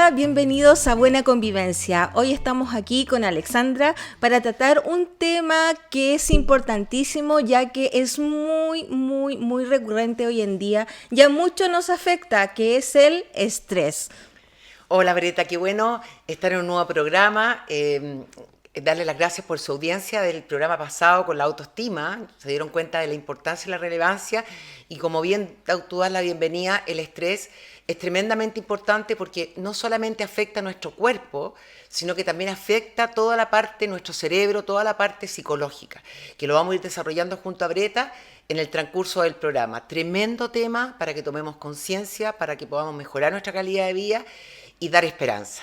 Hola, bienvenidos a Buena Convivencia. Hoy estamos aquí con Alexandra para tratar un tema que es importantísimo, ya que es muy recurrente hoy en día. Ya mucho nos afecta, que es el estrés. Hola Breta, qué bueno estar en un nuevo programa. Darle las gracias por su audiencia del programa pasado con la autoestima. Se dieron cuenta de la importancia y la relevancia. Y como bien tú das la bienvenida, el estrés es tremendamente importante porque no solamente afecta a nuestro cuerpo, sino que también afecta toda la parte, nuestro cerebro, toda la parte psicológica, que lo vamos a ir desarrollando junto a Breta en el transcurso del programa. Tremendo tema para que tomemos conciencia, para que podamos mejorar nuestra calidad de vida y dar esperanza.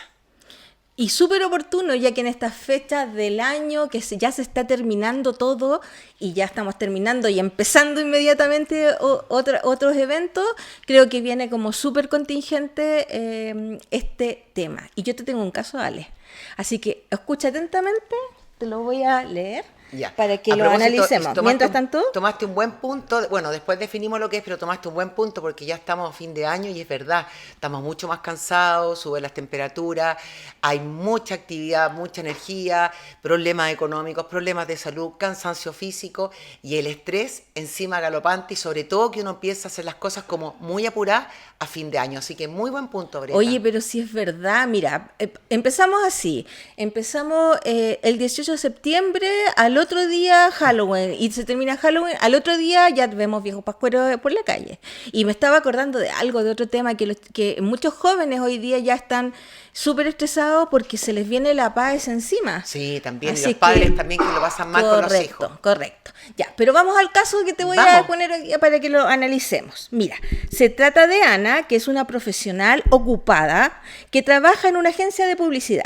Y súper oportuno, ya que en estas fechas del año, ya se está terminando todo y ya estamos terminando y empezando inmediatamente otros eventos, creo que viene como súper contingente este tema. Y yo te tengo un caso, Ale. Así que escucha atentamente, te lo voy a leer Ya. para que A lo propósito, analicemos. Mientras tanto, tomaste un buen punto, bueno, después definimos lo que es, pero tomaste un buen punto porque ya estamos a fin de año y es verdad, estamos mucho más cansados, suben las temperaturas, hay mucha actividad, mucha energía, problemas económicos, problemas de salud, cansancio físico y el estrés encima galopante y sobre todo que uno empieza a hacer las cosas como muy apuradas a fin de año. Así que muy buen punto, oye, Breta. pero si es verdad, mira, empezamos así, empezamos el 18 de septiembre, al otro día Halloween, y se termina Halloween, al otro día ya vemos viejos pascueros por la calle. Y me estaba acordando de algo, de otro tema, que muchos jóvenes hoy día ya están súper estresados porque se les viene la paz encima. Sí, también, y Así los padres que, también que lo pasan mal con los hijos. correcto. Ya, pero vamos al caso que te voy a Vamos. poner aquí para que lo analicemos. Mira, se trata de Ana, que es una profesional ocupada que trabaja en una agencia de publicidad.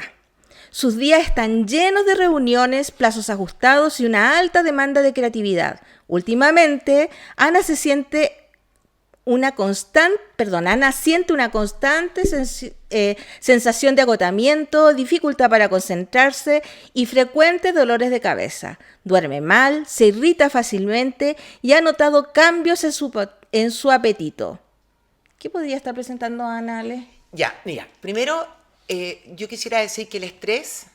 Sus días están llenos de reuniones, plazos ajustados y una alta demanda de creatividad. Últimamente, Ana siente una constante sensación de agotamiento, dificultad para concentrarse y frecuentes dolores de cabeza. Duerme mal, se irrita fácilmente y ha notado cambios en su apetito. ¿Qué podría estar presentando Ana, Ale? Ya, mira, primero yo quisiera decir que el estrés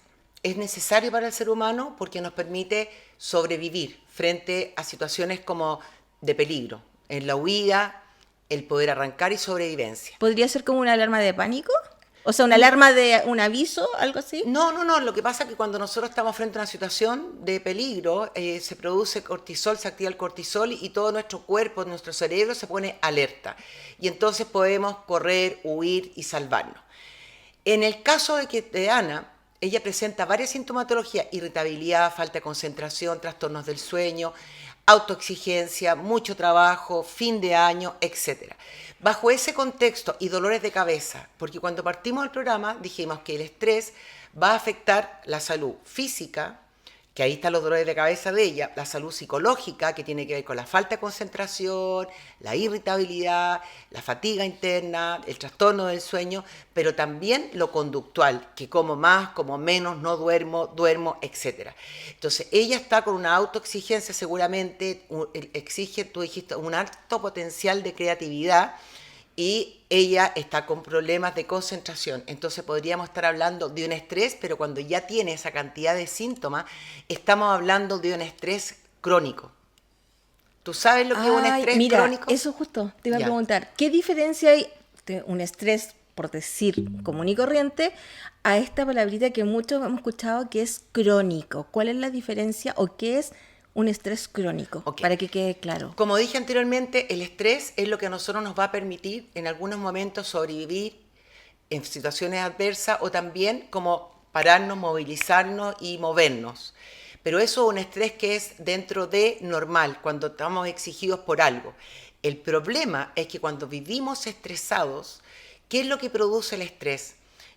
es necesario para el ser humano porque nos permite sobrevivir frente a situaciones como de peligro, en la huida, el poder arrancar y sobrevivencia. ¿Podría ser como una alarma de pánico? O sea, una alarma de un aviso, algo así. No, lo que pasa es que cuando nosotros estamos frente a una situación de peligro, se produce cortisol, se activa el cortisol y todo nuestro cuerpo, nuestro cerebro se pone alerta. Y entonces podemos correr, huir y salvarnos. En el caso de Ana, ella presenta varias sintomatologías: irritabilidad, falta de concentración, trastornos del sueño, autoexigencia, mucho trabajo, fin de año, etcétera. Bajo ese contexto y dolores de cabeza, porque cuando partimos del programa dijimos que el estrés va a afectar la salud física, que ahí están los dolores de cabeza de ella, la salud psicológica, que tiene que ver con la falta de concentración, la irritabilidad, la fatiga interna, el trastorno del sueño, pero también lo conductual, que como más, como menos, no duermo, etc. Entonces, ella está con una autoexigencia seguramente, exige, tú dijiste, un alto potencial de creatividad, y ella está con problemas de concentración. Entonces podríamos estar hablando de un estrés, pero cuando ya tiene esa cantidad de síntomas, estamos hablando de un estrés crónico. ¿Tú sabes lo que es un Ay, estrés mira, crónico? eso justo te iba a Ya. preguntar. ¿Qué diferencia hay de un estrés, por decir, común y corriente, a esta palabrita que muchos hemos escuchado que es crónico? ¿Cuál es la diferencia o qué es un estrés crónico? Ok. Para que quede claro. Como dije anteriormente, el estrés es lo que a nosotros nos va a permitir en algunos momentos sobrevivir en situaciones adversas o también como pararnos, movilizarnos y movernos. Pero eso es un estrés que es dentro de normal, cuando estamos exigidos por algo. El problema es que cuando vivimos estresados, ¿qué es lo que produce el estrés?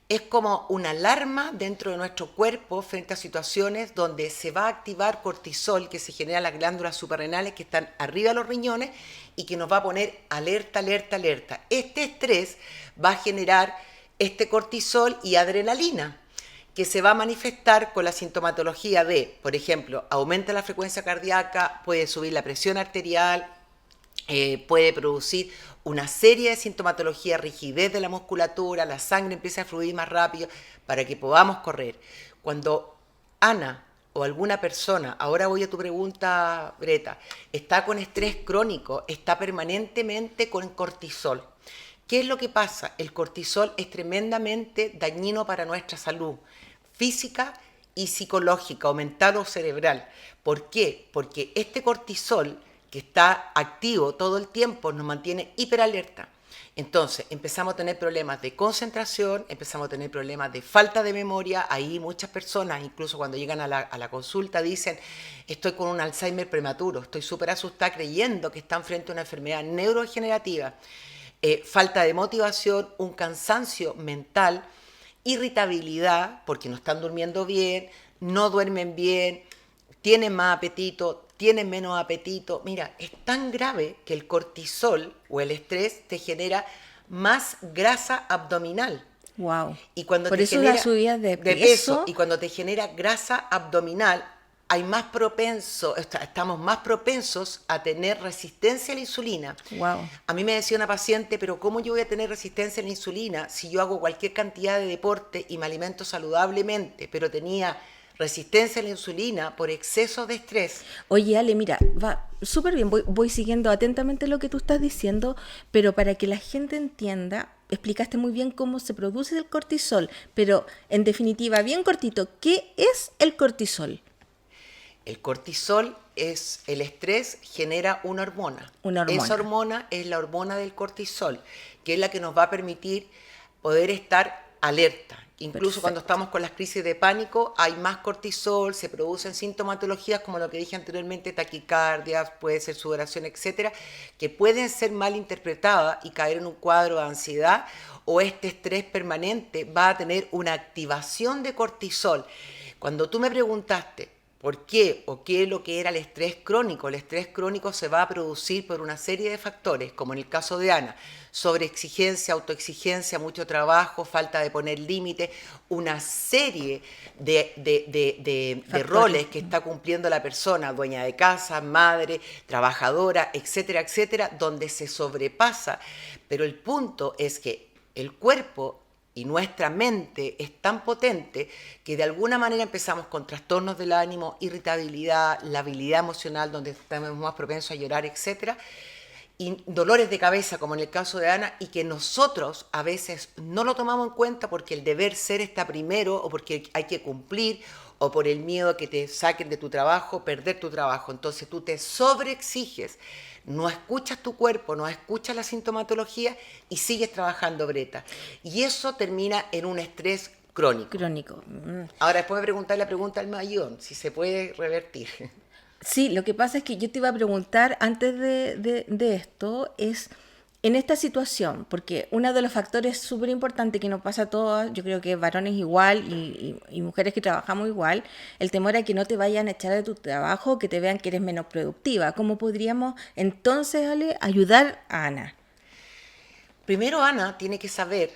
Es como una alarma dentro de nuestro cuerpo frente a situaciones donde se va a activar cortisol que se genera en las glándulas suprarrenales que están arriba de los riñones y que nos va a poner alerta, alerta, alerta. Este estrés va a generar este cortisol y adrenalina, que se va a manifestar con la sintomatología de, por ejemplo, aumenta la frecuencia cardíaca, puede subir la presión arterial, puede producir una serie de sintomatología, rigidez de la musculatura, la sangre empieza a fluir más rápido para que podamos correr. Cuando Ana o alguna persona, ahora voy a tu pregunta, Greta, está con estrés crónico, está permanentemente con cortisol. ¿Qué es lo que pasa? El cortisol es tremendamente dañino para nuestra salud física y psicológica, o mental o cerebral. ¿Por qué? Porque este cortisol que está activo todo el tiempo nos mantiene hiperalerta. Entonces empezamos a tener problemas de concentración, empezamos a tener problemas de falta de memoria. Ahí muchas personas, incluso cuando llegan a la consulta, dicen: estoy con un Alzheimer prematuro, estoy súper asustada creyendo que están frente a una enfermedad neurodegenerativa. Falta de motivación, un cansancio mental, irritabilidad, porque no están durmiendo bien, no duermen bien, tienen más apetito, tienen menos apetito. Mira, es tan grave que el cortisol o el estrés te genera más grasa abdominal. Wow. Y cuando Por te eso genera la subida de peso. y cuando te genera grasa abdominal, estamos más propensos a tener resistencia a la insulina. Wow. A mí me decía una paciente: pero ¿cómo yo voy a tener resistencia a la insulina si yo hago cualquier cantidad de deporte y me alimento saludablemente? Pero tenía resistencia a la insulina por exceso de estrés. Oye, Ale, mira, va súper bien, voy siguiendo atentamente lo que tú estás diciendo, pero para que la gente entienda, explicaste muy bien cómo se produce el cortisol, pero en definitiva, bien cortito, ¿qué es el cortisol? El cortisol es el estrés, genera una hormona. Una hormona. Esa hormona es la hormona del cortisol, que es la que nos va a permitir poder estar alerta. Incluso Perfecto. Cuando estamos con las crisis de pánico, hay más cortisol, se producen sintomatologías como lo que dije anteriormente, taquicardia, puede ser sudoración, etcétera, que pueden ser mal interpretadas y caer en un cuadro de ansiedad, o este estrés permanente va a tener una activación de cortisol. Cuando tú me preguntaste ¿por qué o qué es lo que era el estrés crónico? El estrés crónico se va a producir por una serie de factores, como en el caso de Ana: sobreexigencia, autoexigencia, mucho trabajo, falta de poner límites, una serie de roles que está cumpliendo la persona, dueña de casa, madre, trabajadora, etcétera, etcétera, donde se sobrepasa. Pero el punto es que el cuerpo y nuestra mente es tan potente que de alguna manera empezamos con trastornos del ánimo, irritabilidad, la habilidad emocional, donde estamos más propensos a llorar, etc. Y dolores de cabeza, como en el caso de Ana, y que nosotros a veces no lo tomamos en cuenta porque el deber ser está primero, o porque hay que cumplir, o por el miedo a que te saquen de tu trabajo, perder tu trabajo. Entonces tú te sobreexiges, no escuchas tu cuerpo, no escuchas la sintomatología y sigues trabajando, Breta. Y eso termina en un estrés crónico. Crónico. Ahora después me preguntar la pregunta al mayón, si se puede revertir. Sí, lo que pasa es que yo te iba a preguntar antes de esto es, en esta situación, porque uno de los factores súper importantes que nos pasa a todas, yo creo que varones igual y mujeres que trabajamos igual, el temor a que no te vayan a echar de tu trabajo, que te vean que eres menos productiva. ¿Cómo podríamos entonces, Ale, ayudar a Ana? Primero, Ana tiene que saber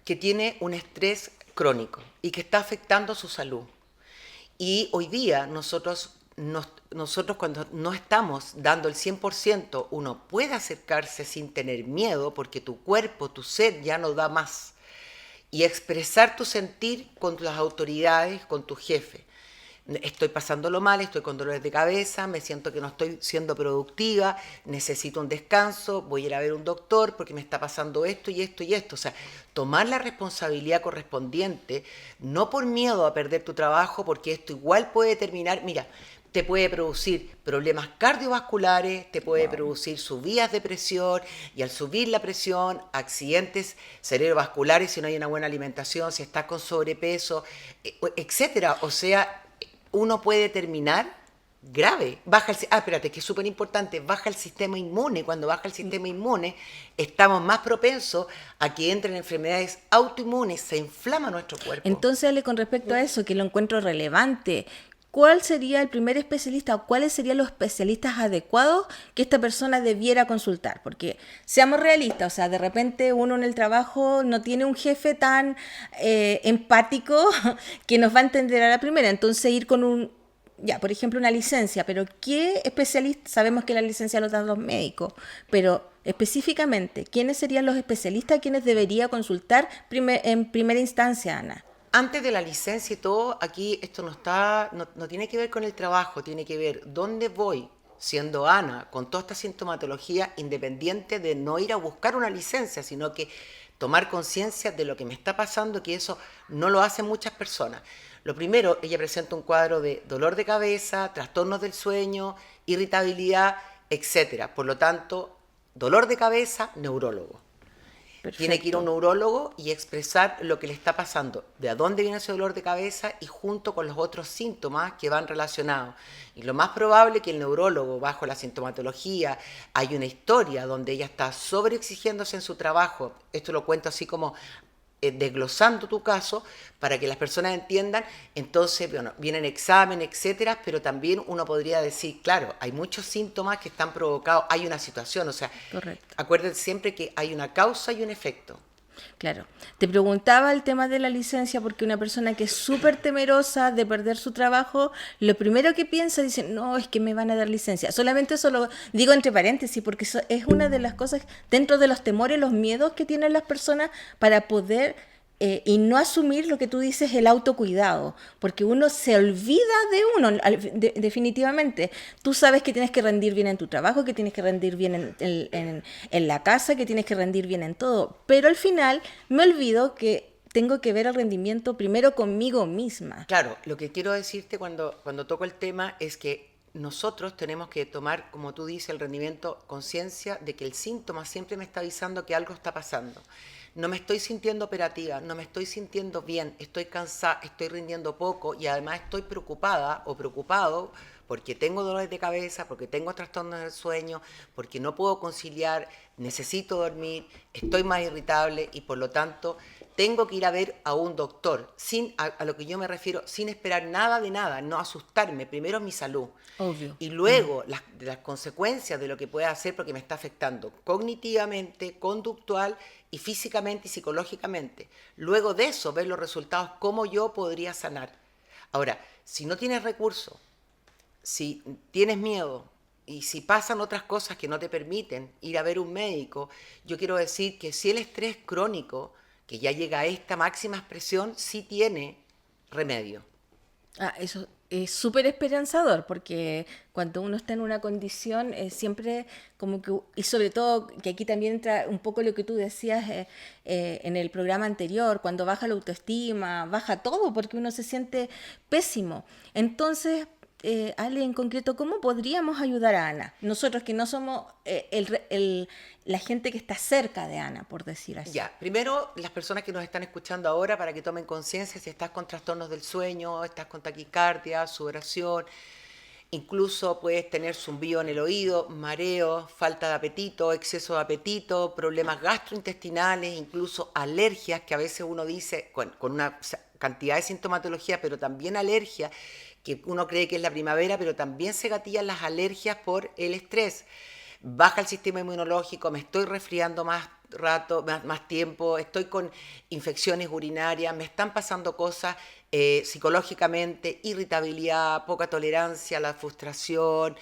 que tiene un estrés crónico y que está afectando su salud. Y hoy día nosotros cuando no estamos dando el 100%, uno puede acercarse sin tener miedo porque tu cuerpo, tu ser ya no da más. Y expresar tu sentir con las autoridades, con tu jefe. Estoy pasándolo mal, estoy con dolores de cabeza, me siento que no estoy siendo productiva, necesito un descanso, voy a ir a ver un doctor porque me está pasando esto y esto y esto. O sea, tomar la responsabilidad correspondiente, no por miedo a perder tu trabajo, porque esto igual puede terminar, mira, te puede producir problemas cardiovasculares, te puede producir subidas de presión, y al subir la presión, accidentes cerebrovasculares si no hay una buena alimentación, si estás con sobrepeso, etcétera. O sea, uno puede terminar grave. Espérate, que es súper importante, baja el sistema inmune. Cuando baja el sistema inmune, estamos más propensos a que entren enfermedades autoinmunes, se inflama nuestro cuerpo. Entonces, Ale, con respecto a eso, que lo encuentro relevante, ¿cuál sería el primer especialista o cuáles serían los especialistas adecuados que esta persona debiera consultar? Porque seamos realistas, o sea, de repente uno en el trabajo no tiene un jefe tan empático que nos va a entender a la primera. Entonces ir con un ya, por ejemplo, una licencia, pero ¿qué especialista? Sabemos que la licencia lo dan los médicos, pero específicamente, ¿quiénes serían los especialistas a quienes debería consultar en primera instancia, Ana? Antes de la licencia y todo, aquí esto no tiene que ver con el trabajo, tiene que ver dónde voy siendo Ana con toda esta sintomatología, independiente de no ir a buscar una licencia, sino que tomar conciencia de lo que me está pasando, que eso no lo hacen muchas personas. Lo primero, ella presenta un cuadro de dolor de cabeza, trastornos del sueño, irritabilidad, etcétera. Por lo tanto, dolor de cabeza, neurólogo. Tiene que ir a un Perfecto. neurólogo y expresar lo que le está pasando, de a dónde viene ese dolor de cabeza y junto con los otros síntomas que van relacionados. Y lo más probable es que el neurólogo, bajo la sintomatología, hay una historia donde ella está sobreexigiéndose en su trabajo. Esto lo cuento así como desglosando tu caso para que las personas entiendan. Entonces, bueno, vienen exámenes, etcétera, pero también uno podría decir, claro, hay muchos síntomas que están provocados, hay una situación, o sea, Correcto. acuérdense siempre que hay una causa y un efecto. Claro. Te preguntaba el tema de la licencia porque una persona que es súper temerosa de perder su trabajo, lo primero que piensa dice, no, es que me van a dar licencia. Solamente eso lo digo entre paréntesis porque eso es una de las cosas dentro de los temores, los miedos que tienen las personas para poder y no asumir lo que tú dices, el autocuidado, porque uno se olvida de uno, definitivamente. Tú sabes que tienes que rendir bien en tu trabajo, que tienes que rendir bien en la casa, que tienes que rendir bien en todo, pero al final me olvido que tengo que ver el rendimiento primero conmigo misma. Claro, lo que quiero decirte cuando toco el tema es que nosotros tenemos que tomar, como tú dices, el rendimiento, conciencia de que el síntoma siempre me está avisando que algo está pasando. No me estoy sintiendo operativa, no me estoy sintiendo bien, estoy cansada, estoy rindiendo poco y además estoy preocupada o preocupado porque tengo dolores de cabeza, porque tengo trastornos del sueño, porque no puedo conciliar, necesito dormir, estoy más irritable y por lo tanto tengo que ir a ver a un doctor, a lo que yo me refiero, sin esperar nada de nada, no asustarme, primero mi salud. Obvio. Y luego las consecuencias de lo que pueda hacer porque me está afectando cognitivamente, conductual y físicamente y psicológicamente. Luego de eso, ver los resultados, cómo yo podría sanar. Ahora, si no tienes recursos, si tienes miedo y si pasan otras cosas que no te permiten ir a ver un médico, yo quiero decir que si el estrés crónico, que ya llega a esta máxima expresión, sí tiene remedio. Ah, eso es súper esperanzador porque cuando uno está en una condición siempre como que, y sobre todo que aquí también entra un poco lo que tú decías en el programa anterior, cuando baja la autoestima, baja todo porque uno se siente pésimo. Entonces, Ale, en concreto, ¿cómo podríamos ayudar a Ana? Nosotros que no somos la gente que está cerca de Ana, por decir así. Ya, primero las personas que nos están escuchando ahora para que tomen conciencia si estás con trastornos del sueño, estás con taquicardia, sudoración, incluso puedes tener zumbido en el oído, mareo, falta de apetito, exceso de apetito, problemas gastrointestinales, incluso alergias que a veces uno dice con una cantidad de sintomatología, pero también alergia, que uno cree que es la primavera, pero también se gatillan las alergias por el estrés. Baja el sistema inmunológico, me estoy resfriando más rato, más tiempo, estoy con infecciones urinarias, me están pasando cosas psicológicamente, irritabilidad, poca tolerancia, la frustración,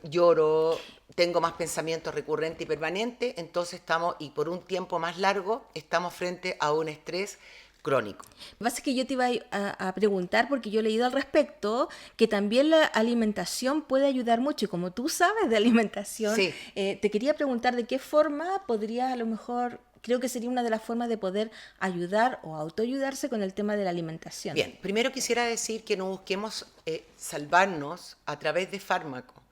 lloro, tengo más pensamientos recurrentes y permanentes, entonces estamos, y por un tiempo más largo, estamos frente a un estrés crónico. Lo que pasa es que yo te iba a preguntar, porque yo he leído al respecto, que también la alimentación puede ayudar mucho. Y como tú sabes de alimentación, Sí. te quería preguntar de qué forma podrías a lo mejor, creo que sería una de las formas de poder ayudar o autoayudarse con el tema de la alimentación. Bien, primero quisiera decir que no busquemos salvarnos a través de fármacos,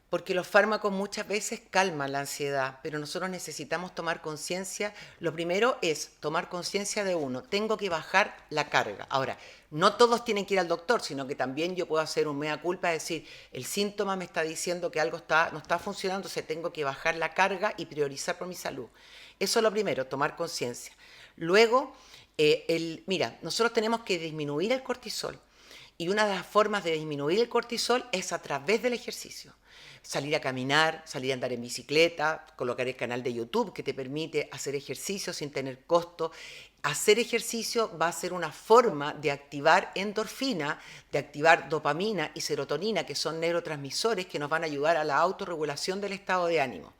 porque los fármacos muchas veces calman la ansiedad, pero nosotros necesitamos tomar conciencia. Lo primero es tomar conciencia de uno, tengo que bajar la carga. Ahora, no todos tienen que ir al doctor, sino que también yo puedo hacer un mea culpa, decir, el síntoma me está diciendo que algo no está funcionando, entonces tengo que bajar la carga y priorizar por mi salud. Eso es lo primero, tomar conciencia. Luego, mira, nosotros tenemos que disminuir el cortisol. Y una de las formas de disminuir el cortisol es a través del ejercicio. Salir a caminar, salir a andar en bicicleta, colocar el canal de YouTube que te permite hacer ejercicio sin tener costo. Hacer ejercicio va a ser una forma de activar endorfina, de activar dopamina y serotonina, que son neurotransmisores que nos van a ayudar a la autorregulación del estado de ánimo.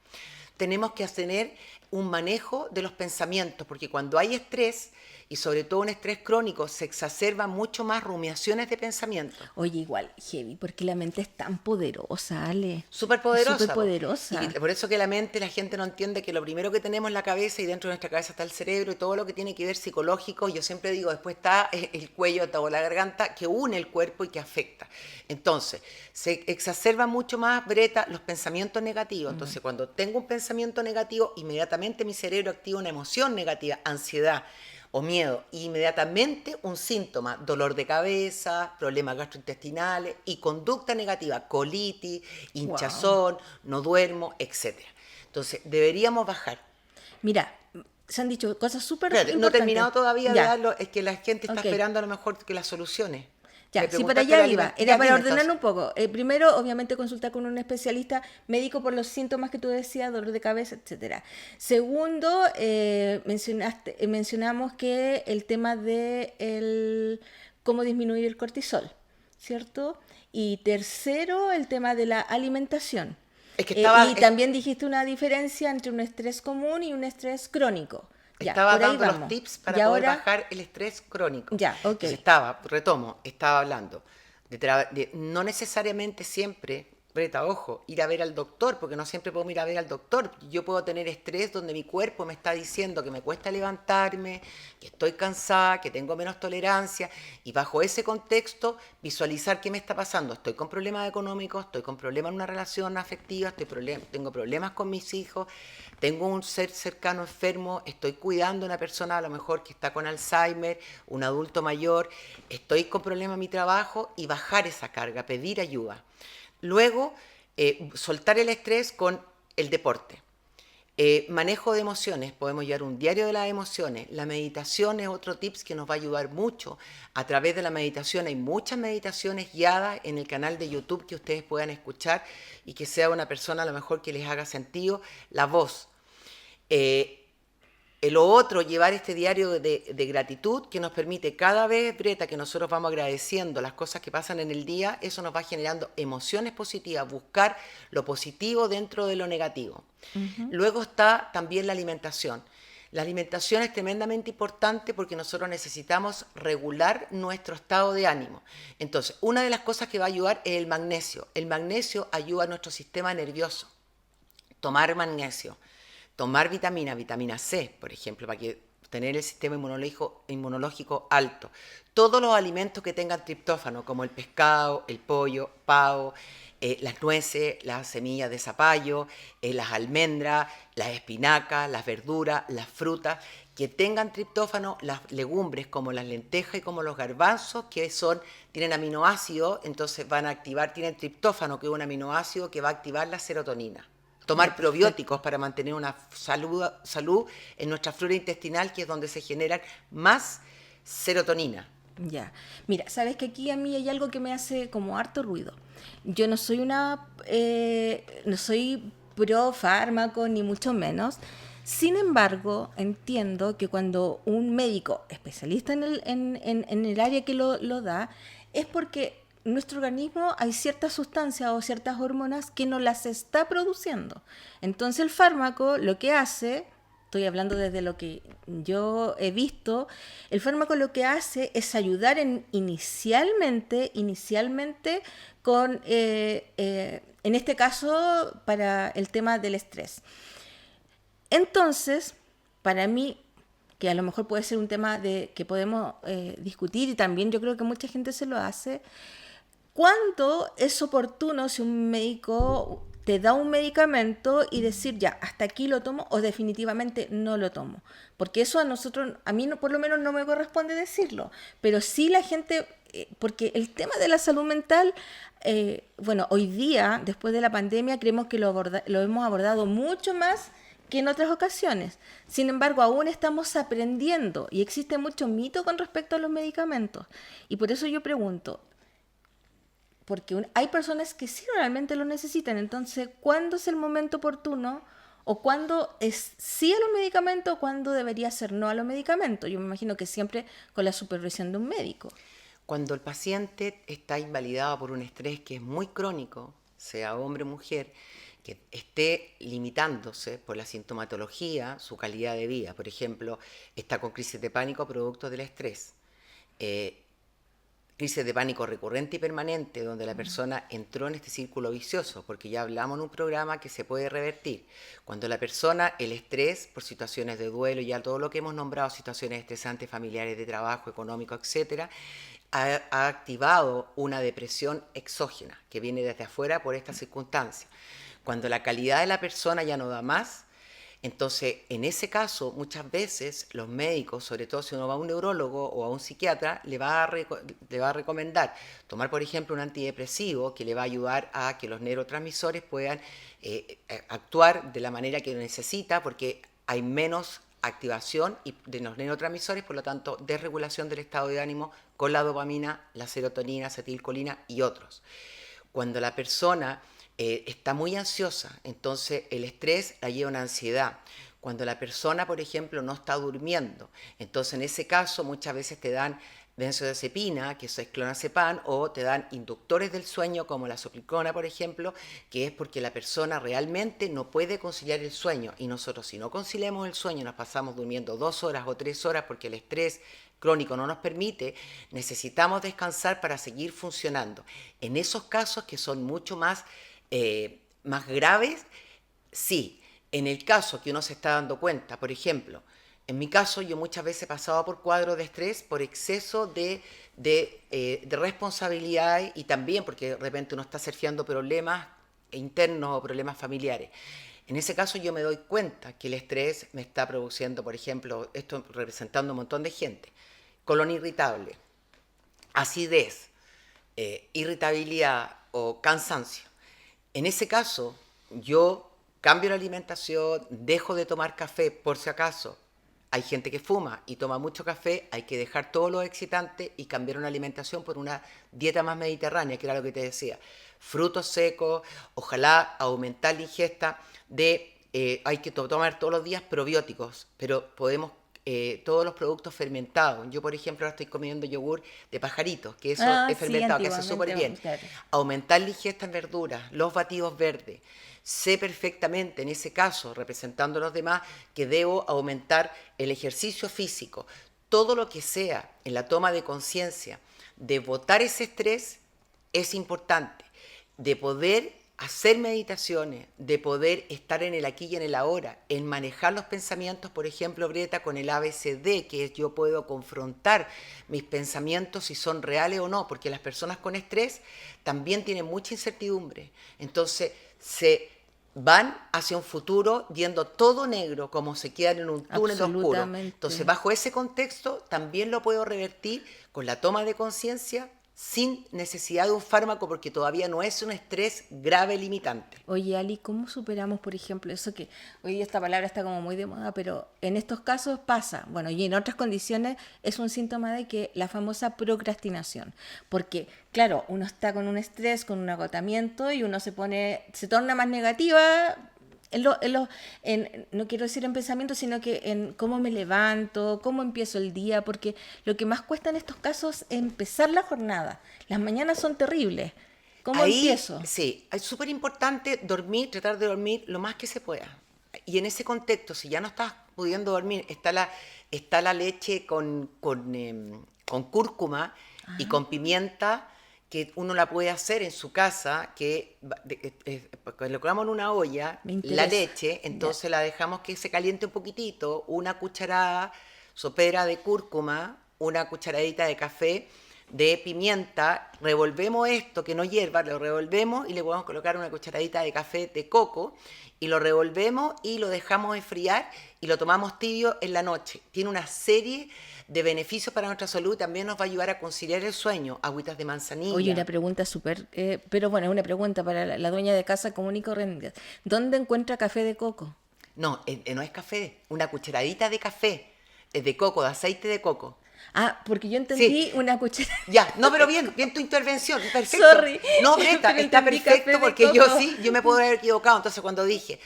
Tenemos que tener un manejo de los pensamientos, porque cuando hay estrés, y sobre todo un estrés crónico, se exacerban mucho más rumiaciones de pensamiento. Oye, igual, heavy, porque la mente es tan poderosa, Ale. Súper poderosa. Súper poderosa. Y por eso que la mente, la gente no entiende que lo primero que tenemos es la cabeza, y dentro de nuestra cabeza está el cerebro y todo lo que tiene que ver psicológico. Yo siempre digo, después está el cuello o la garganta, que une el cuerpo y que afecta. Entonces, se exacerba mucho más, Breta, los pensamientos negativos. Entonces, cuando tengo un pensamiento negativo, inmediatamente mi cerebro activa una emoción negativa, ansiedad o miedo, inmediatamente un síntoma, dolor de cabeza, problemas gastrointestinales y conducta negativa, colitis, hinchazón, no duermo, etc. Entonces, deberíamos bajar. Mira, se han dicho cosas súper importantes. No he terminado todavía de darlo, es que la gente está esperando a lo mejor que las soluciones. Ya, si para allá iba, era para ordenar un poco. Primero, obviamente, consultar con un especialista médico por los síntomas que tú decías, dolor de cabeza, etcétera. Segundo, mencionamos que el tema de cómo disminuir el cortisol, ¿cierto? Y tercero, el tema de la alimentación. Es que también dijiste una diferencia entre un estrés común y un estrés crónico. Estaba dando los tips para poder bajar el estrés crónico. Ya, ok. Estaba hablando de no necesariamente siempre, Breta, ojo, ir a ver al doctor, porque no siempre podemos ir a ver al doctor. Yo puedo tener estrés donde mi cuerpo me está diciendo que me cuesta levantarme, que estoy cansada, que tengo menos tolerancia, y bajo ese contexto visualizar qué me está pasando. Estoy con problemas económicos, estoy con problemas en una relación afectiva, tengo problemas con mis hijos, tengo un ser cercano enfermo, estoy cuidando a una persona a lo mejor que está con Alzheimer, un adulto mayor, estoy con problemas en mi trabajo, y bajar esa carga, pedir ayuda. Luego, soltar el estrés con el deporte. Manejo de emociones, podemos llevar un diario de las emociones. La meditación es otro tips que nos va a ayudar mucho. A través de la meditación hay muchas meditaciones guiadas en el canal de YouTube que ustedes puedan escuchar y que sea una persona a lo mejor que les haga sentido la voz. Lo otro, llevar este diario de gratitud que nos permite cada vez, Breta, que nosotros vamos agradeciendo las cosas que pasan en el día, eso nos va generando emociones positivas, buscar lo positivo dentro de lo negativo. Uh-huh. Luego está también la alimentación. La alimentación es tremendamente importante porque nosotros necesitamos regular nuestro estado de ánimo. Entonces, una de las cosas que va a ayudar es el magnesio. El magnesio ayuda a nuestro sistema nervioso. Tomar magnesio. Tomar vitamina C, por ejemplo, para tener el sistema inmunológico alto. Todos los alimentos que tengan triptófano, como el pescado, el pollo, pavo, las nueces, las semillas de zapallo, las almendras, las espinacas, las verduras, las frutas, que tengan triptófano, las legumbres como las lentejas y como los garbanzos, que tienen aminoácidos, entonces tienen triptófano, que es un aminoácido que va a activar la serotonina. Tomar probióticos para mantener una salud en nuestra flora intestinal, que es donde se generan más serotonina. Ya. Mira, sabes que aquí a mí hay algo que me hace como harto ruido. Yo no soy no soy pro fármaco, ni mucho menos. Sin embargo, entiendo que cuando un médico especialista en el área que lo da, es porque nuestro organismo hay ciertas sustancias o ciertas hormonas que no las está produciendo. Entonces el fármaco lo que hace, estoy hablando desde lo que yo he visto, el fármaco lo que hace es ayudar inicialmente con, en este caso, para el tema del estrés. Entonces, para mí, que a lo mejor puede ser un tema que podemos discutir, y también yo creo que mucha gente se lo hace, ¿cuándo es oportuno si un médico te da un medicamento y decir ya, hasta aquí lo tomo o definitivamente no lo tomo? Porque eso a mí no, por lo menos no me corresponde decirlo, pero sí la gente, porque el tema de la salud mental, hoy día, después de la pandemia, creemos que lo hemos abordado mucho más que en otras ocasiones. Sin embargo, aún estamos aprendiendo y existe mucho mito con respecto a los medicamentos. Y por eso yo pregunto, porque hay personas que sí realmente lo necesitan. Entonces, ¿cuándo es el momento oportuno? ¿O cuándo es sí a los medicamentos o cuándo debería ser no a los medicamentos? Yo me imagino que siempre con la supervisión de un médico. Cuando el paciente está invalidado por un estrés que es muy crónico, sea hombre o mujer, que esté limitándose por la sintomatología su calidad de vida, por ejemplo, está con crisis de pánico producto del estrés, eh, crisis de pánico recurrente y permanente, donde la persona entró en este círculo vicioso, porque ya hablamos en un programa que se puede revertir. Cuando la persona, el estrés por situaciones de duelo, ya todo lo que hemos nombrado, situaciones estresantes familiares, de trabajo, económico, etcétera, ha activado una depresión exógena que viene desde afuera por esta circunstancia. Cuando la calidad de la persona ya no da más, entonces, en ese caso, muchas veces los médicos, sobre todo si uno va a un neurólogo o a un psiquiatra, le va a recomendar tomar, por ejemplo, un antidepresivo que le va a ayudar a que los neurotransmisores puedan actuar de la manera que necesita, porque hay menos activación de los neurotransmisores, por lo tanto, desregulación del estado de ánimo con la dopamina, la serotonina, acetilcolina y otros. Cuando la persona está muy ansiosa, entonces el estrés la lleva a una ansiedad. Cuando la persona, por ejemplo, no está durmiendo, entonces en ese caso muchas veces te dan benzodiazepina, que eso es clonazepam, o te dan inductores del sueño como la soplicona, por ejemplo, que es porque la persona realmente no puede conciliar el sueño. Y nosotros, si no conciliamos el sueño, nos pasamos durmiendo 2 horas o 3 horas porque el estrés crónico no nos permite, necesitamos descansar para seguir funcionando. En esos casos que son mucho más graves, sí. En el caso que uno se está dando cuenta, por ejemplo, en mi caso yo muchas veces he pasado por cuadros de estrés por exceso de responsabilidad y también porque de repente uno está surfeando problemas internos o problemas familiares. En ese caso yo me doy cuenta que el estrés me está produciendo, por ejemplo, esto representando un montón de gente, colon irritable, acidez, irritabilidad o cansancio. En ese caso, yo cambio la alimentación, dejo de tomar café por si acaso. Hay gente que fuma y toma mucho café, hay que dejar todos los excitantes y cambiar una alimentación por una dieta más mediterránea, que era lo que te decía. Frutos secos, ojalá aumentar la ingesta hay que tomar todos los días probióticos, pero podemos todos los productos fermentados. Yo, por ejemplo, ahora estoy comiendo yogur de pajaritos, que eso es Sí, fermentado, que hace súper bien. claro. Aumentar la ingesta en verduras, los batidos verdes. Sé perfectamente, en ese caso, representando a los demás, que debo aumentar el ejercicio físico. Todo lo que sea en la toma de conciencia de botar ese estrés es importante, de poder hacer meditaciones, de poder estar en el aquí y en el ahora, en manejar los pensamientos, por ejemplo, Greta, con el ABCD, que es yo puedo confrontar mis pensamientos si son reales o no, porque las personas con estrés también tienen mucha incertidumbre. Entonces, se van hacia un futuro viendo todo negro, como se quedan en un túnel oscuro. Entonces, bajo ese contexto, también lo puedo revertir con la toma de conciencia, sin necesidad de un fármaco, porque todavía no es un estrés grave limitante. Oye, Ali, ¿cómo superamos, por ejemplo, eso que hoy esta palabra está como muy de moda, pero en estos casos pasa, bueno, y en otras condiciones es un síntoma de que la famosa procrastinación, porque claro, uno está con un estrés, con un agotamiento y uno se torna más negativa. No quiero decir en pensamiento, sino que en cómo me levanto, cómo empiezo el día, porque lo que más cuesta en estos casos es empezar la jornada. Las mañanas son terribles. ¿Cómo empiezo? Sí, es súper importante dormir, tratar de dormir lo más que se pueda. Y en ese contexto, si ya no estás pudiendo dormir, está la leche con cúrcuma y con pimienta, que uno la puede hacer en su casa, que colocamos en una olla la leche, entonces la dejamos que se caliente un poquitito, una cucharada sopera de cúrcuma, una cucharadita de café, de pimienta, revolvemos esto que no hierva, lo revolvemos y le podemos colocar una cucharadita de café de coco y lo revolvemos y lo dejamos enfriar y lo tomamos tibio en la noche. Tiene una serie de beneficios para nuestra salud y también nos va a ayudar a conciliar el sueño. Agüitas de manzanilla. Oye, una pregunta súper, pero bueno, una pregunta para la dueña de casa común y corriente. ¿Dónde encuentra café de coco? No, no es café, una cucharadita de café de coco, de aceite de coco. Ah, porque yo entendí Sí. una cuchara. Ya, no, pero bien tu intervención, perfecto. Sorry. No, Breta, Pero está entendí café perfecto de porque yo coco. sí, yo me puedo haber equivocado. Entonces, cuando dije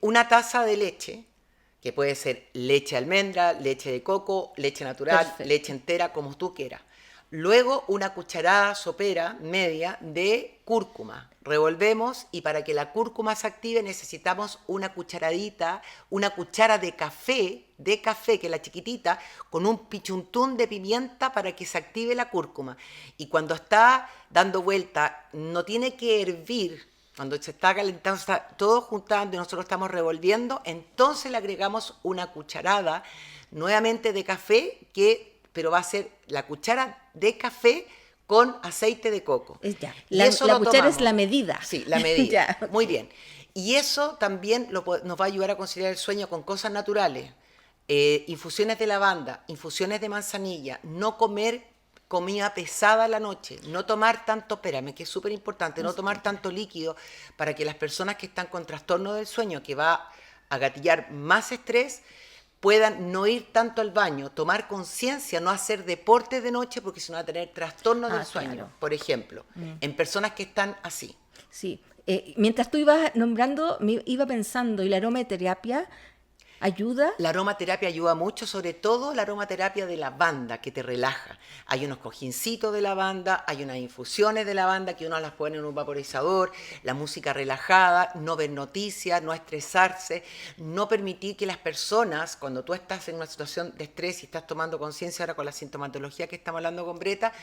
una taza de leche, que puede ser leche de almendra, leche de coco, leche natural, leche Perfecto. entera, como tú quieras. Luego, una cucharada sopera media de cúrcuma. Revolvemos y para que la cúrcuma se active necesitamos una cucharadita, una cuchara de café, que es la chiquitita, con un pichuntún de pimienta para que se active la cúrcuma. Y cuando está dando vuelta, no tiene que hervir, cuando se está calentando, está todo juntando y nosotros estamos revolviendo, entonces le agregamos una cucharada nuevamente de café, pero va a ser la cuchara de café con aceite de coco. Ya, Y eso la lo cuchara es tomamos. la medida. Sí, la medida. Ya, Muy ok. bien. Y eso también nos va a ayudar a conciliar el sueño con cosas naturales. Infusiones de lavanda, infusiones de manzanilla, no comer comida pesada a la noche, no tomar tanto, espérame, que es súper importante, No no sé qué tomar entera. tanto líquido para que las personas que están con trastorno del sueño, que va a gatillar más estrés, puedan no ir tanto al baño, tomar conciencia, no hacer deporte de noche porque si no va a tener trastorno del Ah, sueño, claro. por ejemplo, en personas que están así. Sí. Mientras tú ibas nombrando, me iba pensando, ¿y la aromaterapia ayuda? La aromaterapia ayuda mucho, sobre todo la aromaterapia de lavanda, que te relaja. Hay unos cojincitos de lavanda, hay unas infusiones de lavanda que uno las pone en un vaporizador, la música relajada, no ver noticias, no estresarse, no permitir que las personas, cuando tú estás en una situación de estrés y estás tomando conciencia ahora con la sintomatología que estamos hablando con Breta,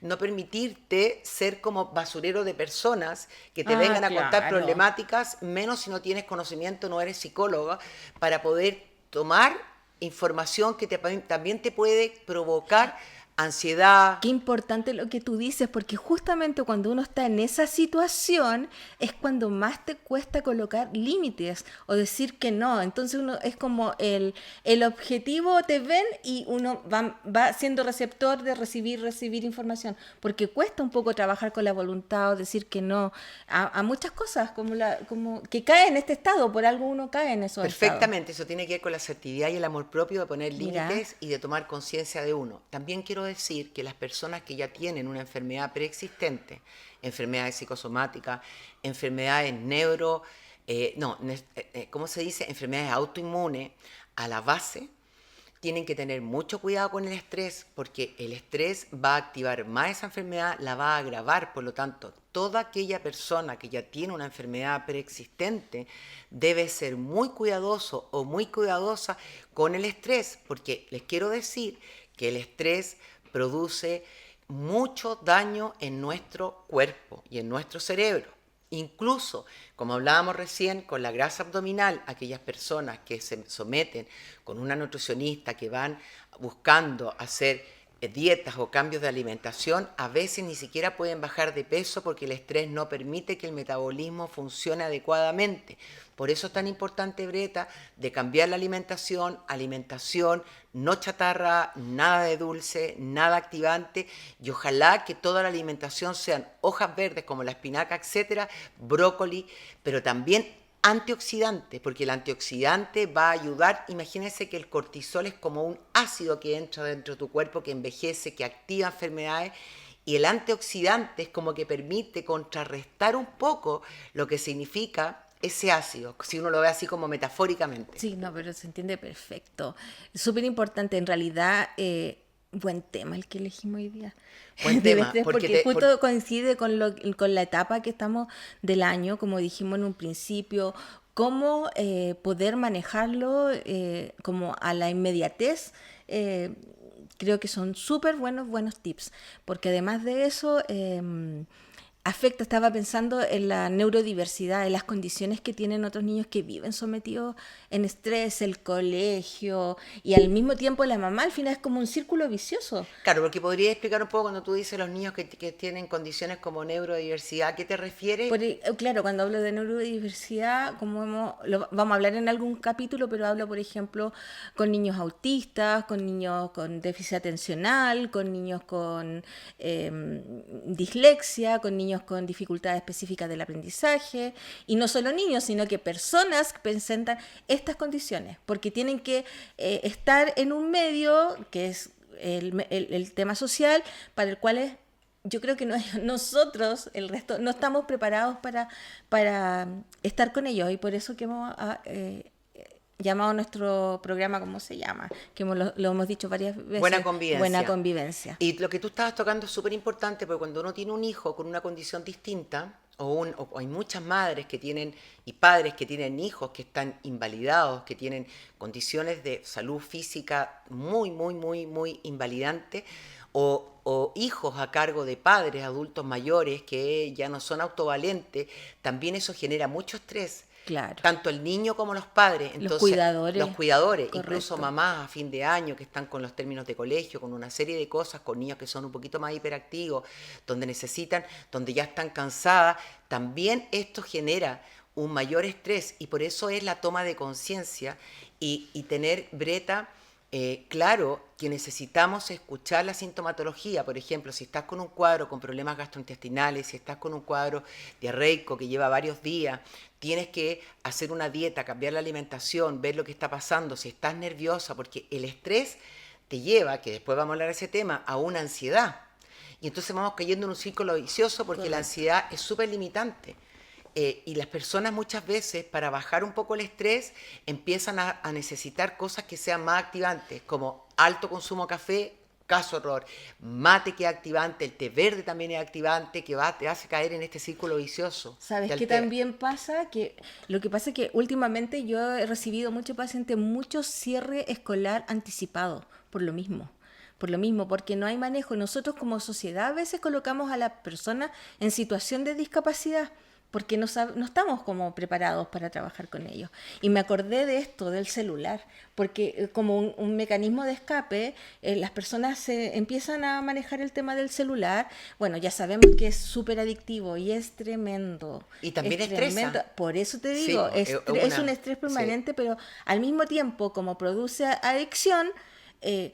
no permitirte ser como basurero de personas que te Ah, vengan a contar claro. problemáticas, menos si no tienes conocimiento, no eres psicóloga, para poder tomar información que también te puede provocar ansiedad. Qué importante lo que tú dices, porque justamente cuando uno está en esa situación es cuando más te cuesta colocar límites o decir que no. Entonces uno es como el objetivo, te ven y uno va siendo receptor de recibir información, porque cuesta un poco trabajar con la voluntad o decir que no a muchas cosas, como que cae en este estado, por algo uno cae en esos estados. Perfectamente, eso tiene que ver con la asertividad y el amor propio de poner Mira, límites y de tomar conciencia de uno. También quiero decir que las personas que ya tienen una enfermedad preexistente, enfermedades psicosomáticas, enfermedades ¿cómo se dice? Enfermedades autoinmunes, a la base tienen que tener mucho cuidado con el estrés, porque el estrés va a activar más esa enfermedad, la va a agravar. Por lo tanto, toda aquella persona que ya tiene una enfermedad preexistente debe ser muy cuidadoso o muy cuidadosa con el estrés, porque les quiero decir que el estrés produce mucho daño en nuestro cuerpo y en nuestro cerebro. Incluso, como hablábamos recién, con la grasa abdominal, aquellas personas que se someten con una nutricionista, que van buscando hacer dietas o cambios de alimentación, a veces ni siquiera pueden bajar de peso porque el estrés no permite que el metabolismo funcione adecuadamente. Por eso es tan importante, Breta, de cambiar la alimentación, no chatarra, nada de dulce, nada activante, y ojalá que toda la alimentación sean hojas verdes como la espinaca, etcétera, brócoli, pero también antioxidante, porque el antioxidante va a ayudar. Imagínense que el cortisol es como un ácido que entra dentro de tu cuerpo, que envejece, que activa enfermedades, y el antioxidante es como que permite contrarrestar un poco lo que significa ese ácido, si uno lo ve así como metafóricamente. sí, no, pero se entiende perfecto. Es súper importante, en realidad, buen tema el que elegimos hoy día Buen del tema, estrés, porque justo coincide con la etapa que estamos del año, como dijimos en un principio, cómo poder manejarlo como a la inmediatez. Creo que son súper buenos tips, porque además de eso afecta, estaba pensando en la neurodiversidad, en las condiciones que tienen otros niños que viven sometidos en estrés, el colegio y al mismo tiempo la mamá, al final es como un círculo vicioso. Claro, porque podría explicar un poco cuando tú dices los niños que tienen condiciones como neurodiversidad, ¿a qué te refieres? Claro, cuando hablo de neurodiversidad, vamos a hablar en algún capítulo, pero hablo, por ejemplo, con niños autistas, con niños con déficit atencional, con niños con dislexia, con niños con dificultades específicas del aprendizaje, y no solo niños, sino que personas que presentan estas condiciones, porque tienen que estar en un medio que es el tema social, para el cual yo creo que nosotros, el resto, no estamos preparados para estar con ellos, y por eso que hemos llamado nuestro programa, ¿cómo se llama? Que lo hemos dicho varias veces. Buena convivencia. Buena convivencia. Y lo que tú estabas tocando es súper importante, porque cuando uno tiene un hijo con una condición distinta, o hay muchas madres que tienen, y padres que tienen hijos que están invalidados, que tienen condiciones de salud física muy, muy, muy, muy invalidantes, o hijos a cargo de padres, adultos mayores que ya no son autovalentes, también eso genera mucho estrés. Claro. Tanto el niño como los padres. Entonces, los cuidadores, incluso mamás a fin de año que están con los términos de colegio, con una serie de cosas, con niños que son un poquito más hiperactivos, donde necesitan, donde ya están cansadas, también esto genera un mayor estrés, y por eso es la toma de conciencia y tener, Breta, claro que necesitamos escuchar la sintomatología. Por ejemplo, si estás con un cuadro con problemas gastrointestinales, si estás con un cuadro diarreico que lleva varios días, tienes que hacer una dieta, cambiar la alimentación, ver lo que está pasando. Si estás nerviosa, porque el estrés te lleva, que después vamos a hablar de ese tema, a una ansiedad. Y entonces vamos cayendo en un círculo vicioso, porque la ansiedad es súper limitante. Y las personas muchas veces, para bajar un poco el estrés, empiezan a necesitar cosas que sean más activantes, como alto consumo de café, caso error, mate que es activante, el té verde también es activante, que te hace caer en este círculo vicioso. ¿Sabes qué también pasa? Lo que pasa es que últimamente yo he recibido muchos pacientes, mucho cierre escolar anticipado, por lo mismo, porque no hay manejo. Nosotros como sociedad a veces colocamos a la persona en situación de discapacidad, porque no estamos como preparados para trabajar con ellos. Y me acordé de esto, del celular, porque como un mecanismo de escape, las personas se empiezan a manejar el tema del celular. Bueno, ya sabemos que es súper adictivo y es tremendo. Y también estresa. Por eso te digo, sí, es un estrés permanente, sí. Pero al mismo tiempo, como produce adicción,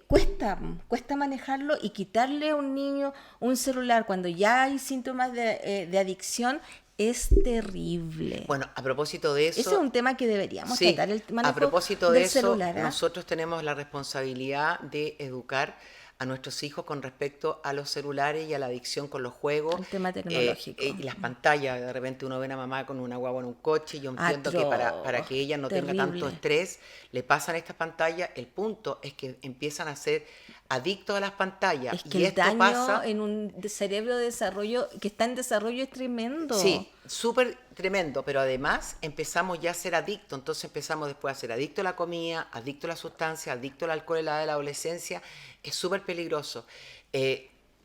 cuesta manejarlo, y quitarle a un niño un celular cuando ya hay síntomas de adicción es terrible. Bueno, a propósito de eso... Ese es un tema que deberíamos tratar, el manejo a propósito de eso, celular, nosotros tenemos la responsabilidad de educar a nuestros hijos con respecto a los celulares y a la adicción con los juegos. El tema tecnológico. Y las pantallas. De repente uno ve a una mamá con una guagua en un coche, y yo entiendo que para que ella no tenga tanto estrés, le pasan estas pantallas. El punto es que empiezan a ser adictos a las pantallas. Es que y el esto daño pasa en un cerebro de desarrollo que está en desarrollo es tremendo. Sí, súper tremendo, pero además empezamos ya a ser adictos. Entonces empezamos después a ser adictos a la comida, adictos a la sustancia, adictos al alcohol en la edad de la adolescencia. Es súper peligroso.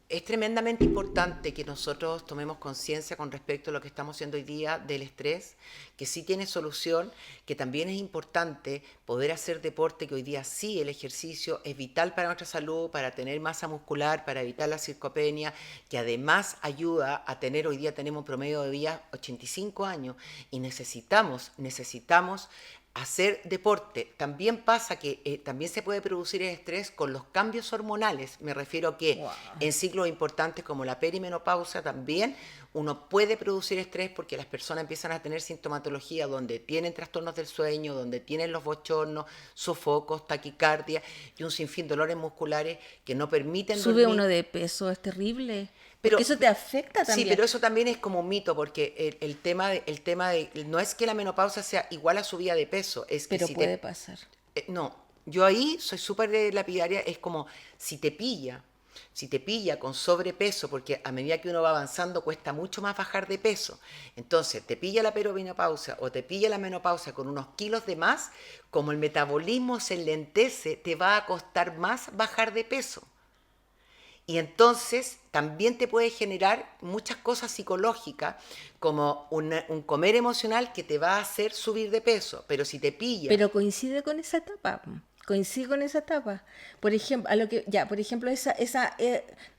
Es tremendamente importante que nosotros tomemos conciencia con respecto a lo que estamos haciendo hoy día del estrés, que sí tiene solución, que también es importante poder hacer deporte, que hoy día sí el ejercicio es vital para nuestra salud, para tener masa muscular, para evitar la sarcopenia, que además ayuda a tener, hoy día tenemos un promedio de vida 85 años, y necesitamos hacer deporte. También pasa que también se puede producir el estrés con los cambios hormonales. Me refiero a que en ciclos importantes como la perimenopausia también uno puede producir estrés, porque las personas empiezan a tener sintomatología donde tienen trastornos del sueño, donde tienen los bochornos, sofocos, taquicardia y un sinfín de dolores musculares que no permiten dormir. Sube uno de peso, es terrible. Pero eso te afecta también. Sí, pero eso también es como un mito, porque el tema de no es que la menopausia sea igual a subida de peso, es que pero puede pasar. No, yo ahí soy súper lapidaria, es como si te pilla con sobrepeso, porque a medida que uno va avanzando cuesta mucho más bajar de peso. Entonces, te pilla la perimenopausia o te pilla la menopausia con unos kilos de más, como el metabolismo se enlentece, te va a costar más bajar de peso. Y entonces también te puede generar muchas cosas psicológicas, como un comer emocional que te va a hacer subir de peso. Pero si te pilla... Pero coincide con esa etapa. Por ejemplo,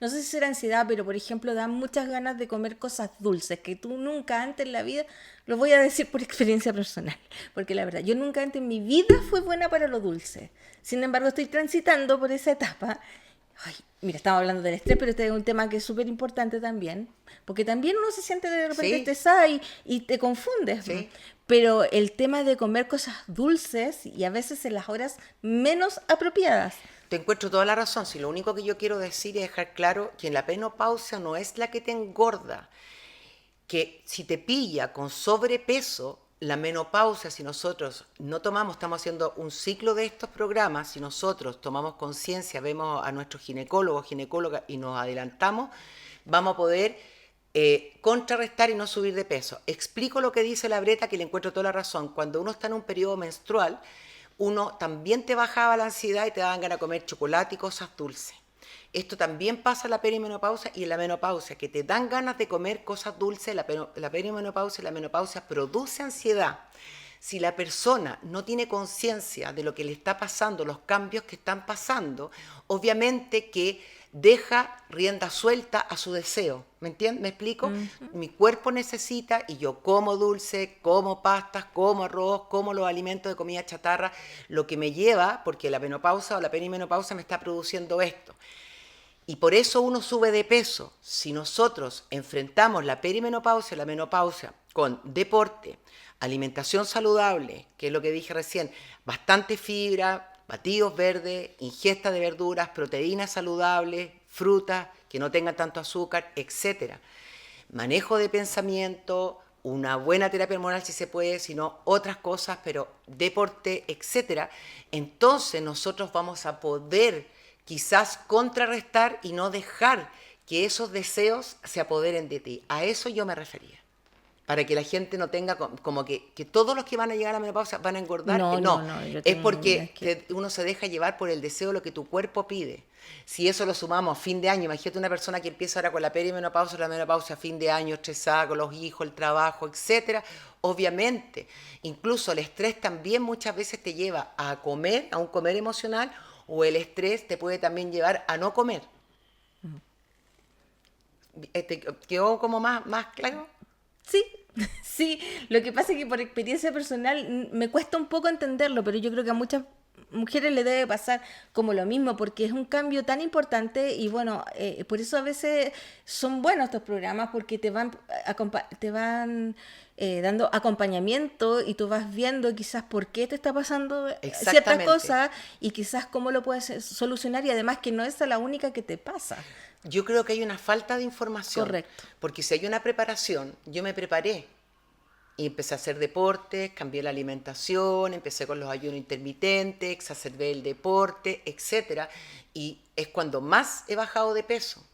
no sé si será ansiedad, pero por ejemplo dan muchas ganas de comer cosas dulces que tú nunca antes en la vida, lo voy a decir por experiencia personal, porque la verdad, yo nunca antes en mi vida fui buena para lo dulce. Sin embargo, estoy transitando por esa etapa. Ay, mira, estamos hablando del estrés, pero este es un tema que es súper importante también, porque también uno se siente de repente estresada y te confundes. Sí. Pero el tema de comer cosas dulces, y a veces en las horas menos apropiadas. Te encuentro toda la razón. Si lo único que yo quiero decir y dejar claro que en la menopausia no es la que te engorda, que si te pilla con sobrepeso, la menopausia, si nosotros no tomamos, estamos haciendo un ciclo de estos programas, si nosotros tomamos conciencia, vemos a nuestros ginecólogos, ginecólogas y nos adelantamos, vamos a poder contrarrestar y no subir de peso. Explico lo que dice la Breta, que le encuentro toda la razón. Cuando uno está en un periodo menstrual, uno también te bajaba la ansiedad y te daban ganas de comer chocolate y cosas dulces. Esto también pasa en la perimenopausia y en la menopausia, que te dan ganas de comer cosas dulces. La perimenopausia y la menopausia produce ansiedad. Si la persona no tiene conciencia de lo que le está pasando, los cambios que están pasando, obviamente que deja rienda suelta a su deseo. ¿Me entiendes? ¿Me explico? Uh-huh. Mi cuerpo necesita y yo como dulce, como pastas, como arroz, como los alimentos de comida chatarra, lo que me lleva, porque la menopausia o la perimenopausia me está produciendo esto. Y por eso uno sube de peso. Si nosotros enfrentamos la perimenopausia y la menopausia con deporte, alimentación saludable, que es lo que dije recién, bastante fibra, batidos verdes, ingesta de verduras, proteínas saludables, frutas que no tengan tanto azúcar, etc. Manejo de pensamiento, una buena terapia hormonal si se puede, sino otras cosas, pero deporte, etc. Entonces nosotros vamos a poder quizás contrarrestar y no dejar que esos deseos se apoderen de ti. A eso yo me refería. Para que la gente no tenga como que todos los que van a llegar a la menopausia van a engordar. No, es porque uno se deja llevar por el deseo, lo que tu cuerpo pide. Si eso lo sumamos a fin de año, imagínate una persona que empieza ahora con la perimenopausia, la menopausia a fin de año, estresada con los hijos, el trabajo, etcétera. Obviamente, incluso el estrés también muchas veces te lleva a comer, a un comer emocional, o el estrés te puede también llevar a no comer. ¿Te quedó como más claro? Sí, sí. Lo que pasa es que por experiencia personal me cuesta un poco entenderlo, pero yo creo que a muchas mujeres le debe pasar como lo mismo, porque es un cambio tan importante y bueno, por eso a veces son buenos estos programas, porque te van dando acompañamiento y tú vas viendo quizás por qué te está pasando ciertas cosas y quizás cómo lo puedes solucionar, y además que no es la única que te pasa. Yo creo que hay una falta de información. Correcto. Porque si hay una preparación, yo me preparé y empecé a hacer deportes, cambié la alimentación, empecé con los ayunos intermitentes, exacerbé el deporte, etc. Y es cuando más he bajado de peso.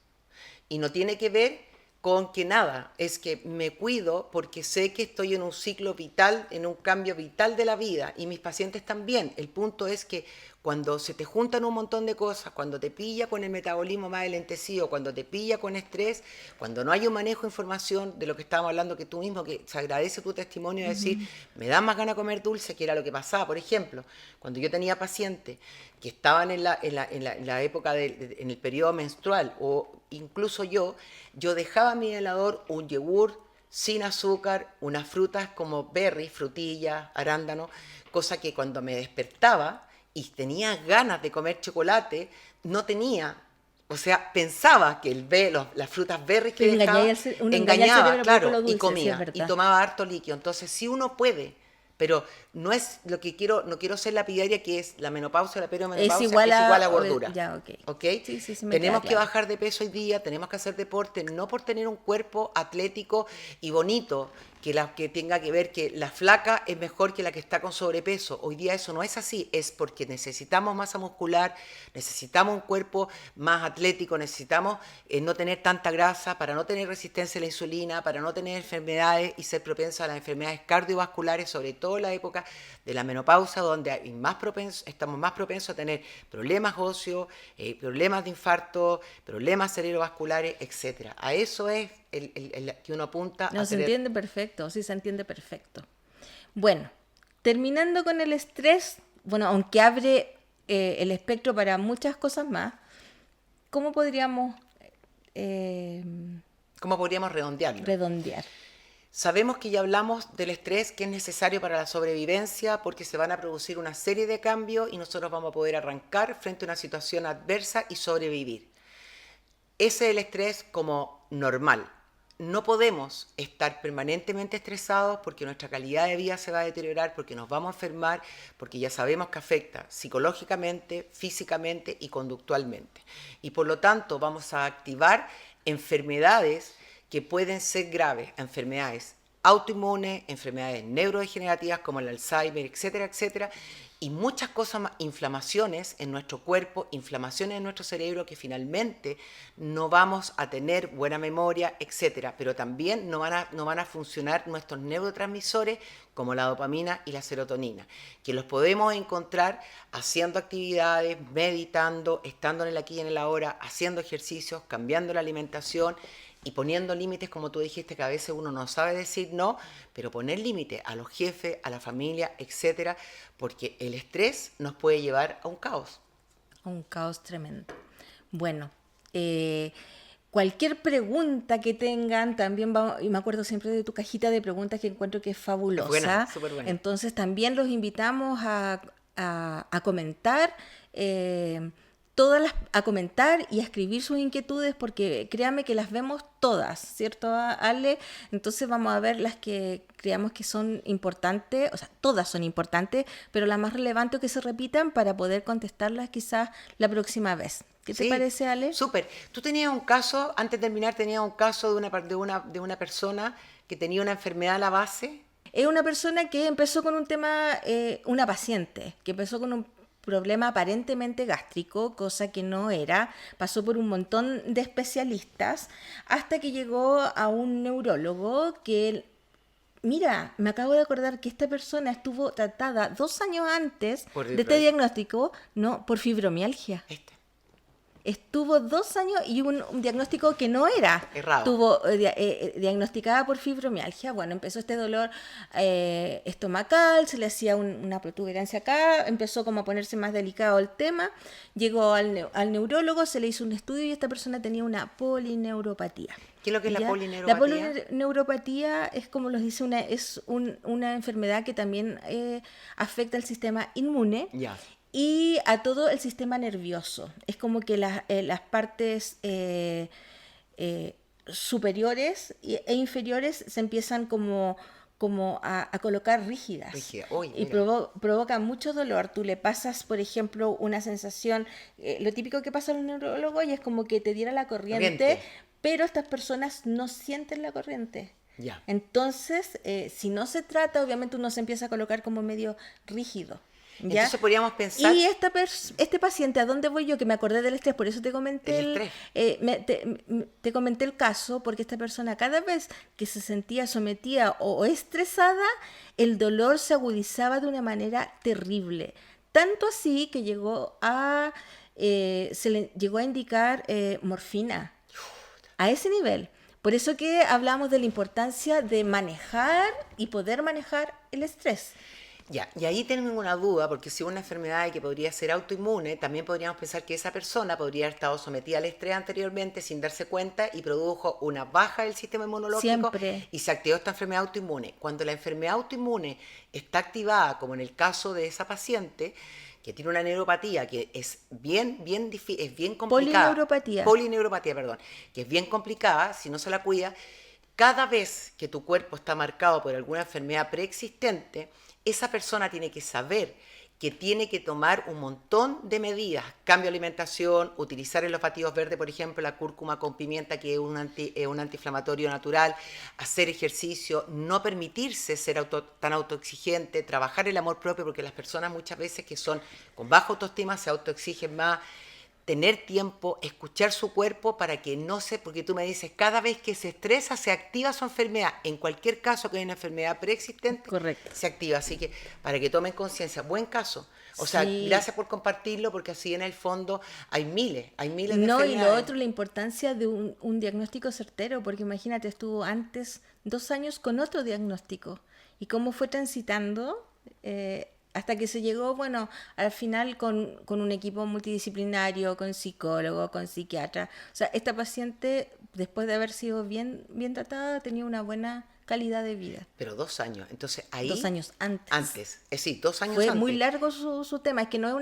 Y no tiene que ver con que nada, es que me cuido porque sé que estoy en un ciclo vital, en un cambio vital de la vida, y mis pacientes también. El punto es que cuando se te juntan un montón de cosas, cuando te pilla con el metabolismo más lentecido, cuando te pilla con estrés, cuando no hay un manejo de información de lo que estábamos hablando, que tú mismo, que se agradece tu testimonio de decir, me da más ganas de comer dulce, que era lo que pasaba. Por ejemplo, cuando yo tenía pacientes que estaban en la época en el periodo menstrual, o incluso yo dejaba en mi helador un yogur sin azúcar, unas frutas como berries, frutillas, arándanos, cosa que cuando me despertaba y tenía ganas de comer chocolate, no tenía, o sea, pensaba que las frutas berries que dejaba, engañaba, claro, dulce, y comía, sí, y tomaba harto líquido. Entonces, sí uno puede, pero no es lo que no quiero ser lapidaria, que es la menopausia, la perimenopausia, es igual a gordura. Ya, okay. ¿Okay? Sí, tenemos que bajar de peso hoy día, tenemos que hacer deporte, no por tener un cuerpo atlético y bonito, que tenga que ver que la flaca es mejor que la que está con sobrepeso. Hoy día eso no es así, es porque necesitamos masa muscular, necesitamos un cuerpo más atlético, necesitamos no tener tanta grasa para no tener resistencia a la insulina, para no tener enfermedades y ser propensos a las enfermedades cardiovasculares, sobre todo en la época de la menopausia, donde estamos más propensos a tener problemas óseos, problemas de infarto, problemas cerebrovasculares, etc. A eso es el que uno apunta. No, se entiende perfecto, sí, se entiende perfecto. Bueno, terminando con el estrés, bueno, aunque abre el espectro para muchas cosas más, ¿cómo podríamos redondear? Sabemos que ya hablamos del estrés, que es necesario para la sobrevivencia, porque se van a producir una serie de cambios y nosotros vamos a poder arrancar frente a una situación adversa y sobrevivir. Ese es el estrés como normal. no podemos estar permanentemente estresados porque nuestra calidad de vida se va a deteriorar, porque nos vamos a enfermar, porque ya sabemos que afecta psicológicamente, físicamente y conductualmente. Y por lo tanto vamos a activar enfermedades que pueden ser graves, enfermedades autoinmunes, enfermedades neurodegenerativas como el Alzheimer, etcétera, etcétera, y muchas cosas más, inflamaciones en nuestro cuerpo, inflamaciones en nuestro cerebro que finalmente no vamos a tener buena memoria, etcétera, pero también no van a funcionar nuestros neurotransmisores como la dopamina y la serotonina, que los podemos encontrar haciendo actividades, meditando, estando en el aquí y en el ahora, haciendo ejercicios, cambiando la alimentación y poniendo límites, como tú dijiste, que a veces uno no sabe decir no, pero poner límites a los jefes, a la familia, etcétera, porque el estrés nos puede llevar a un caos. Un caos tremendo. Bueno, cualquier pregunta que tengan, también vamos, y me acuerdo siempre de tu cajita de preguntas que encuentro que es fabulosa. Buena, súper buena. Entonces también los invitamos a comentar. A comentar y a escribir sus inquietudes, porque créanme que las vemos todas, ¿cierto, Ale? Entonces vamos a ver las que creamos que son importantes, o sea, todas son importantes, pero las más relevantes que se repitan para poder contestarlas quizás la próxima vez. ¿Qué te parece, Ale? Súper. Tú tenías un caso, antes de terminar, tenías un caso de una persona que tenía una enfermedad a la base. Es una persona que empezó con un tema, una paciente, que empezó con un problema aparentemente gástrico, cosa que no era, pasó por un montón de especialistas hasta que llegó a un neurólogo que, mira, me acabo de acordar que esta persona estuvo tratada 2 años antes de este diagnóstico, no, por fibromialgia. Estuvo 2 años y hubo un diagnóstico que no era. Errado. Estuvo diagnosticada por fibromialgia. Bueno, empezó este dolor estomacal, se le hacía una protuberancia acá, empezó como a ponerse más delicado el tema. Llegó al neurólogo, se le hizo un estudio y esta persona tenía una polineuropatía. ¿Qué es lo que es la polineuropatía? La polineuropatía es, como los dice, una enfermedad que también afecta al sistema inmune. Ya. Y a todo el sistema nervioso. Es como que las partes superiores e inferiores se empiezan como a colocar rígidas. Y provoca mucho dolor. Tú le pasas, por ejemplo, una sensación, lo típico que pasa al neurólogo y es como que te diera la corriente, pero estas personas no sienten la corriente. Ya. Entonces, si no se trata, obviamente uno se empieza a colocar como medio rígido. ¿Ya? Entonces podríamos pensar... Y este paciente, ¿a dónde voy yo? Que me acordé del estrés, por eso te comenté te comenté el caso, porque esta persona cada vez que se sentía sometida o estresada, el dolor se agudizaba de una manera terrible. Tanto así que se le llegó a indicar morfina. A ese nivel. Por eso que hablamos de la importancia de manejar y poder manejar el estrés. Ya, y ahí tengo una duda, porque si una enfermedad que podría ser autoinmune, también podríamos pensar que esa persona podría haber estado sometida al estrés anteriormente sin darse cuenta y produjo una baja del sistema inmunológico. Siempre. Y se activó esta enfermedad autoinmune. Cuando la enfermedad autoinmune está activada, como en el caso de esa paciente, que tiene una neuropatía que es bien difícil, es bien complicada. Polineuropatía, perdón, que es bien complicada, si no se la cuida, cada vez que tu cuerpo está marcado por alguna enfermedad preexistente, esa persona tiene que saber que tiene que tomar un montón de medidas, cambio de alimentación, utilizar los batidos verdes, por ejemplo, la cúrcuma con pimienta, que es un antiinflamatorio natural, hacer ejercicio, no permitirse ser tan autoexigente, trabajar el amor propio, porque las personas muchas veces que son con baja autoestima se autoexigen más, tener tiempo, escuchar su cuerpo para que no se, porque tú me dices, cada vez que se estresa se activa su enfermedad, en cualquier caso que haya una enfermedad preexistente, correcto, se activa, así que para que tomen conciencia, buen caso, o sea, gracias por compartirlo, porque así en el fondo hay miles de enfermedades. Y lo otro, la importancia de un diagnóstico certero, porque imagínate, estuvo antes 2 años con otro diagnóstico, y cómo fue transitando, hasta que se llegó, bueno, al final con un equipo multidisciplinario, con psicólogo, con psiquiatra. O sea, esta paciente, después de haber sido bien tratada, tenía una buena calidad de vida. Pero 2 años, entonces ahí... 2 años antes. Antes, sí, 2 años Fue antes. muy largo su tema, es que no es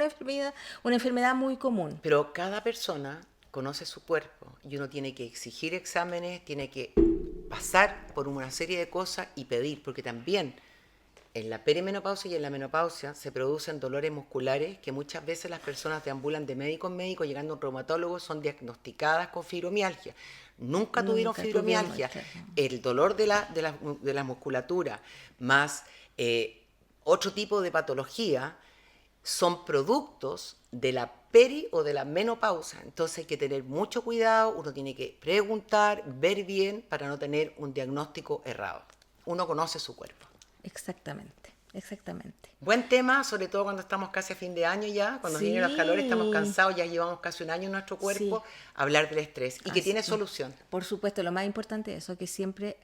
una enfermedad muy común. Pero cada persona conoce su cuerpo y uno tiene que exigir exámenes, tiene que pasar por una serie de cosas y pedir, porque también en la perimenopausia y en la menopausia se producen dolores musculares que muchas veces las personas deambulan de médico en médico, llegando a un reumatólogo, son diagnosticadas con fibromialgia. Nunca tuvieron fibromialgia. El dolor de la musculatura más otro tipo de patología son productos de la peri o de la menopausia. Entonces hay que tener mucho cuidado, uno tiene que preguntar, ver bien para no tener un diagnóstico errado. Uno conoce su cuerpo. Exactamente. Buen tema, sobre todo cuando estamos casi a fin de año ya, cuando vienen los calores, estamos cansados, ya llevamos casi un año en nuestro cuerpo, hablar del estrés y que tiene solución. Por supuesto, lo más importante es eso, que siempre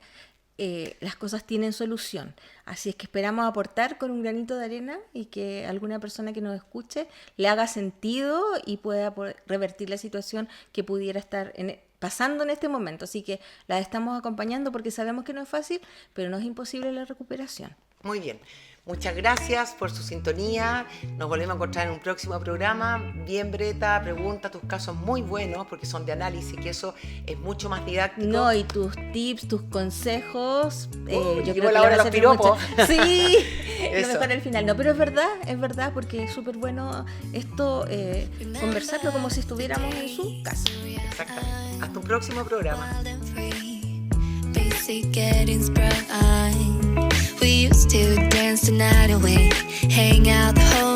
las cosas tienen solución. Así es que esperamos aportar con un granito de arena y que alguna persona que nos escuche le haga sentido y pueda revertir la situación que pudiera estar pasando en este momento. Así que la estamos acompañando porque sabemos que no es fácil, pero no es imposible la recuperación. Muy bien. Muchas gracias por su sintonía. Nos volvemos a encontrar en un próximo programa. Bien, Breta, pregunta tus casos muy buenos porque son de análisis, que eso es mucho más didáctico. No, y tus tips, tus consejos, yo creo que la hora de los piropos. Sí, lo mejor al final. No, pero es verdad, porque es súper bueno esto, conversarlo como si estuviéramos en su casa. Exactamente. Hasta un próximo programa. We used to dance the night away, hang out the whole